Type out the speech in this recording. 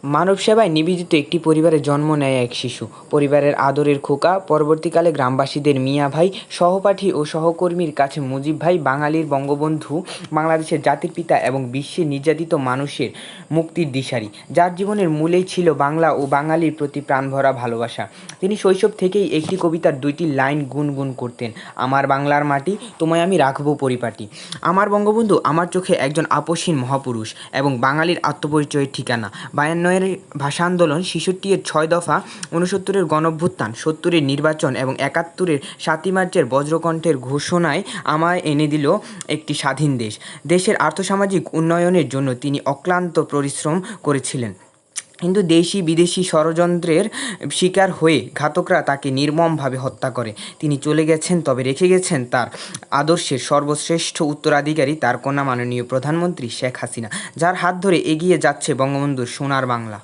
মানব সেবায় নিবেদিত একটি পরিবারে জন্ম নেয় এক শিশু। পরিবারের আদরের খোকা, পরবর্তীকালে গ্রামবাসীদের মিয়া ভাই, সহপাঠী ও সহকর্মীর কাছে মুজিব ভাই বাঙালির বঙ্গবন্ধু, বাংলাদেশের জাতির পিতা এবং বিশ্বের নির্যাতিত মানুষের মুক্তির দিশারি, যার জীবনের মূলেই ছিল বাংলা ও বাঙালির প্রতি প্রাণভরা ভালোবাসা। তিনি শৈশব থেকেই একটি কবিতার 2টি লাইন গুনগুন করতেন: আমার বাংলার মাটি, তোমায় আমি রাখবো পরিপাটি। আমার বঙ্গবন্ধু আমার চোখে একজন আপসহীন মহাপুরুষ এবং বাঙালির আত্মপরিচয়ের ঠিকানা। 52-এর ভাষা আন্দোলন, 66-এর 6 দফা, 69-এর গণঅভ্যুত্থান, 70-এর নির্বাচন এবং 71-এর 7ই মার্চের বজ্রকণ্ঠের ঘোষণায় আমায় এনে দিল একটি স্বাধীন দেশ। দেশের আর্থসামাজিক উন্নয়নের জন্য তিনি অক্লান্ত পরিশ্রম করেছিলেন, কিন্তু দেশি বিদেশি ষড়যন্ত্রের শিকার হয়ে ঘাতকরা তাকে নির্মমভাবে হত্যা করে। তিনি চলে গেছেন, তবে রেখে গেছেন তার আদর্শের সর্বশ্রেষ্ঠ উত্তরাধিকারী, তার কন্যা মাননীয় প্রধানমন্ত্রী শেখ হাসিনা, যার হাত ধরে এগিয়ে যাচ্ছে বঙ্গবন্ধুর সোনার বাংলা।